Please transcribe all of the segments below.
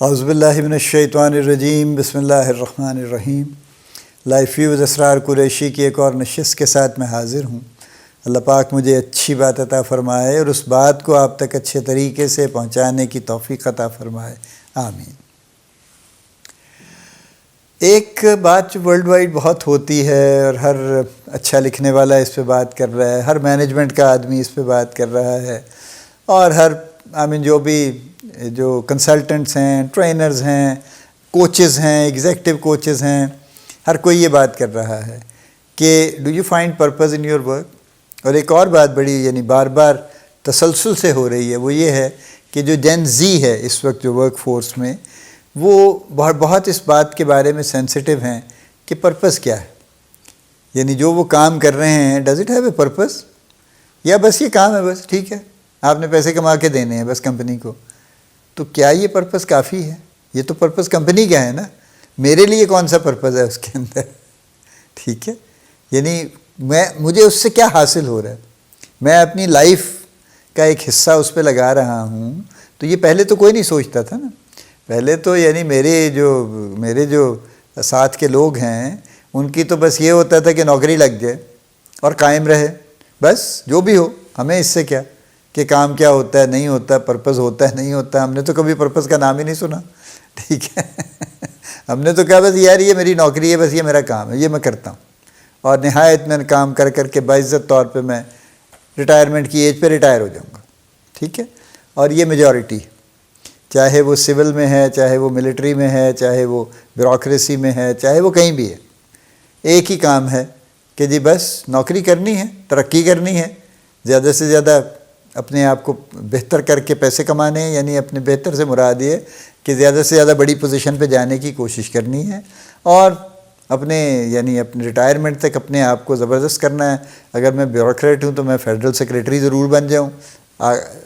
اعوذ باللہ من الشیطان الرجیم، بسم اللہ الرحمن الرحیم۔ لائف ویوز اسرار قریشی کی ایک اور نشست کے ساتھ میں حاضر ہوں۔ اللہ پاک مجھے اچھی بات عطا فرمائے اور اس بات کو آپ تک اچھے طریقے سے پہنچانے کی توفیق عطا فرمائے، آمین۔ ایک بات جو ورلڈ وائڈ بہت ہوتی ہے اور ہر اچھا لکھنے والا اس پہ بات کر رہا ہے، ہر مینجمنٹ کا آدمی اس پہ بات کر رہا ہے، اور ہر جو کنسلٹنٹس ہیں، ٹرینرز ہیں، کوچز ہیں، ایگزیکٹو کوچز ہیں، ہر کوئی یہ بات کر رہا ہے کہ do you find purpose in your work. اور ایک اور بات بڑی بار بار تسلسل سے ہو رہی ہے، وہ یہ ہے کہ جو جین زی ہے اس وقت جو ورک فورس میں، وہ بہت اس بات کے بارے میں سینسٹیو ہیں کہ پرپز کیا ہے، جو وہ کام کر رہے ہیں does it have a purpose, یا بس یہ کام ہے، بس ٹھیک ہے آپ نے پیسے کما کے دینے ہیں بس کمپنی کو، تو کیا یہ پرپز کافی ہے؟ یہ تو پرپز کمپنی کا ہے نا، میرے لیے کون سا پرپز ہے اس کے اندر؟ ٹھیک ہے، مجھے اس سے کیا حاصل ہو رہا ہے، میں اپنی لائف کا ایک حصہ اس پہ لگا رہا ہوں۔ تو یہ پہلے تو کوئی نہیں سوچتا تھا نا، پہلے تو میرے جو ساتھ کے لوگ ہیں ان کی تو بس یہ ہوتا تھا کہ نوکری لگ جائے اور قائم رہے، بس جو بھی ہو ہمیں اس سے کیا کہ کام کیا ہوتا ہے نہیں ہوتا، پرپز ہوتا ہے نہیں ہوتا، ہم نے تو کبھی پرپز کا نام ہی نہیں سنا، ٹھیک ہے۔ ہم نے تو کہا بس یار یہ میری نوکری ہے، بس یہ میرا کام ہے، یہ میں کرتا ہوں، اور نہایت میں کام کر کے باعزت طور پہ میں ریٹائرمنٹ کی ایج پہ ریٹائر ہو جاؤں گا، ٹھیک ہے۔ اور یہ میجورٹی، چاہے وہ سول میں ہے، چاہے وہ ملٹری میں ہے، چاہے وہ بیوروکریسی میں ہے، چاہے وہ کہیں بھی ہے، ایک ہی کام ہے کہ جی بس نوکری کرنی ہے، ترقی کرنی ہے، زیادہ سے زیادہ اپنے آپ کو بہتر کر کے پیسے کمانے ہیں، اپنے بہتر سے مراد یہ کہ زیادہ سے زیادہ بڑی پوزیشن پہ جانے کی کوشش کرنی ہے، اور اپنے ریٹائرمنٹ تک اپنے آپ کو زبردست کرنا ہے۔ اگر میں بیوروکریٹ ہوں تو میں فیڈرل سیکریٹری ضرور بن جاؤں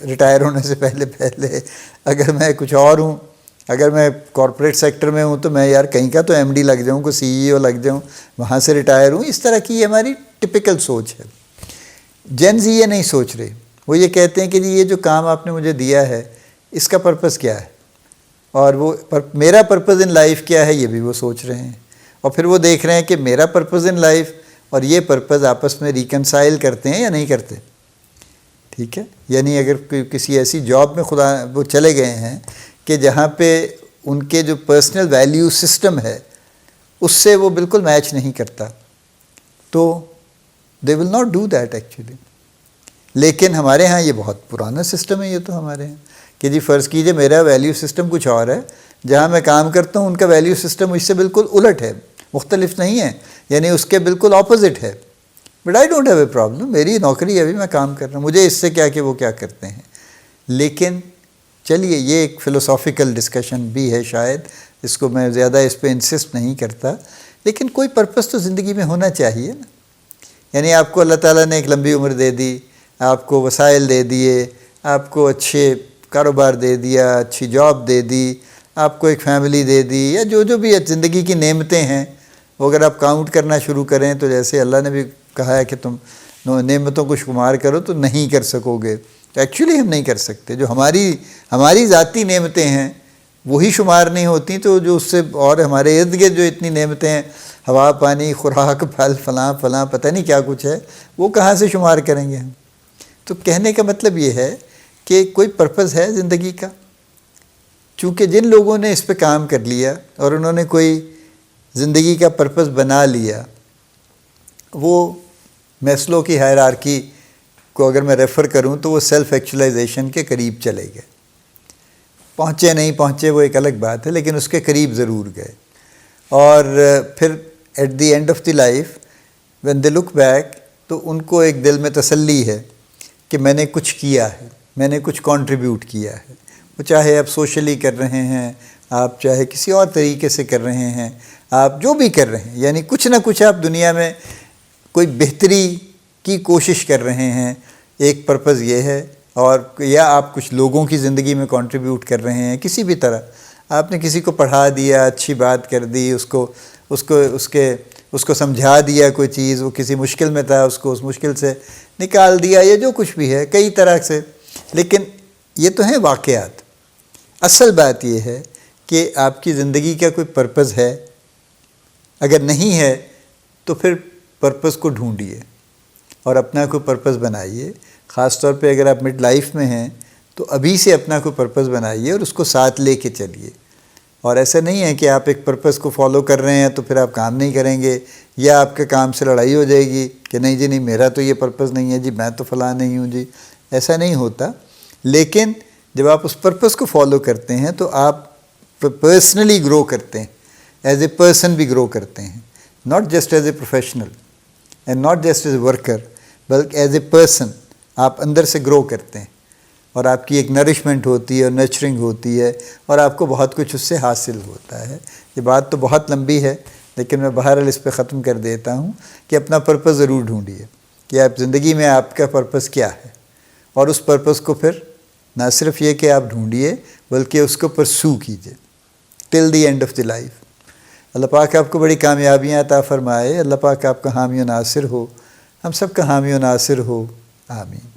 ریٹائر ہونے سے پہلے، اگر میں کچھ اور ہوں، اگر میں کارپوریٹ سیکٹر میں ہوں تو میں کہیں کا تو ایم ڈی لگ جاؤں، کوئی سی ای او لگ جاؤں، وہاں سے ریٹائر ہوں۔ اس طرح کی یہ ہماری ٹپیکل سوچ ہے۔ جین زی یہ نہیں سوچ رہے، وہ یہ کہتے ہیں کہ جی یہ جو کام آپ نے مجھے دیا ہے اس کا پرپز کیا ہے، اور وہ میرا پرپز ان لائف کیا ہے، یہ بھی وہ سوچ رہے ہیں، اور پھر وہ دیکھ رہے ہیں کہ میرا پرپز ان لائف اور یہ پرپز آپس میں ریکنسائل کرتے ہیں یا نہیں کرتے، ٹھیک ہے۔ اگر کسی ایسی جاب میں وہ چلے گئے ہیں کہ جہاں پہ ان کے جو پرسنل ویلیو سسٹم ہے اس سے وہ بالکل میچ نہیں کرتا، تو they will not do that actually. لیکن ہمارے ہاں یہ بہت پرانا سسٹم ہے، یہ تو ہمارے ہاں کہ جی فرض کیجئے میرا ویلیو سسٹم کچھ اور ہے، جہاں میں کام کرتا ہوں ان کا ویلیو سسٹم اس سے بالکل الٹ ہے، مختلف نہیں ہے، اس کے بالکل اپوزٹ ہے، but I don't have a problem, میری نوکری ہے، ابھی میں کام کر رہا ہوں، مجھے اس سے کیا کہ وہ کیا کرتے ہیں۔ لیکن چلیے یہ ایک فلسافیکل ڈسکشن بھی ہے، شاید اس کو میں زیادہ اس پہ انسسٹ نہیں کرتا، لیکن کوئی پرپس تو زندگی میں ہونا چاہیے نا۔ آپ کو اللہ تعالیٰ نے ایک لمبی عمر دے دی، آپ کو وسائل دے دیے، آپ کو اچھے کاروبار دے دیا، اچھی جاب دے دی، آپ کو ایک فیملی دے دی، یا جو بھی زندگی کی نعمتیں ہیں وہ اگر آپ کاؤنٹ کرنا شروع کریں تو جیسے اللہ نے بھی کہا ہے کہ تم نعمتوں کو شمار کرو تو نہیں کر سکو گے، تو ایکچولی ہم نہیں کر سکتے۔ جو ہماری ذاتی نعمتیں ہیں وہی شمار نہیں ہوتی، تو جو اس سے اور ہمارے ارد گرد جو اتنی نعمتیں ہیں، ہوا پانی خوراک پھل فلاں پتہ نہیں کیا کچھ ہے، وہ کہاں سے شمار کریں گے ہم؟ تو کہنے کا مطلب یہ ہے کہ کوئی پرپز ہے زندگی کا، چونکہ جن لوگوں نے اس پہ کام کر لیا اور انہوں نے کوئی زندگی کا پرپز بنا لیا، وہ میسلو کی ہائرارکی کو اگر میں ریفر کروں تو وہ سیلف ایکچولائزیشن کے قریب چلے گئے، پہنچے نہیں پہنچے وہ ایک الگ بات ہے، لیکن اس کے قریب ضرور گئے، اور پھر at the end of the life when they look back تو ان کو ایک دل میں تسلی ہے کہ میں نے کچھ کیا ہے، میں نے کچھ کنٹریبیوٹ کیا ہے، وہ چاہے آپ سوشلی کر رہے ہیں، آپ چاہے کسی اور طریقے سے کر رہے ہیں، آپ جو بھی کر رہے ہیں، کچھ نہ کچھ آپ دنیا میں کوئی بہتری کی کوشش کر رہے ہیں، ایک پرپز یہ ہے، اور یا آپ کچھ لوگوں کی زندگی میں کنٹریبیوٹ کر رہے ہیں کسی بھی طرح، آپ نے کسی کو پڑھا دیا، اچھی بات کر دی، اس کو سمجھا دیا کوئی چیز، وہ کسی مشکل میں تھا اس کو اس مشکل سے نکال دیا، یا جو کچھ بھی ہے کئی طرح سے، لیکن یہ تو ہیں واقعات۔ اصل بات یہ ہے کہ آپ کی زندگی کا کوئی پرپز ہے. اگر نہیں ہے تو پھر پرپز کو ڈھونڈیے اور اپنا کوئی پرپز بنائیے. خاص طور پہ اگر آپ مڈ لائف میں ہیں تو ابھی سے اپنا کوئی پرپز بنائیے اور اس کو ساتھ لے کے چلیے. اور ایسا نہیں ہے کہ آپ ایک پرپز کو فالو کر رہے ہیں تو پھر آپ کام نہیں کریں گے یا آپ کے کام سے لڑائی ہو جائے گی کہ نہیں جی نہیں میرا تو یہ پرپز نہیں ہے جی، میں تو فلاں نہیں ہوں جی. ایسا نہیں ہوتا. لیکن جب آپ اس پرپز کو فالو کرتے ہیں تو آپ پرسنلی گرو کرتے ہیں، ایز اے پرسن بھی گرو کرتے ہیں، not just as a professional and not just as a worker, بلکہ ایز اے پرسن آپ اندر سے گرو کرتے ہیں اور آپ کی ایک نرشمنٹ ہوتی ہے اور نرچرنگ ہوتی ہے اور آپ کو بہت کچھ اس سے حاصل ہوتا ہے. یہ بات تو بہت لمبی ہے لیکن میں بہرحال اس پہ ختم کر دیتا ہوں کہ اپنا پرپز ضرور ڈھونڈیے کہ آپ زندگی میں آپ کا پرپز کیا ہے، اور اس پرپز کو پھر نہ صرف یہ کہ آپ ڈھونڈیے بلکہ اس کو پرسو کیجیے till the end of the life. اللہ پاک آپ کو بڑی کامیابیاں عطا فرمائے. اللہ پاک آپ کا حامی و ناصر ہو، ہم سب کا حامی و ناصر ہو. آمین.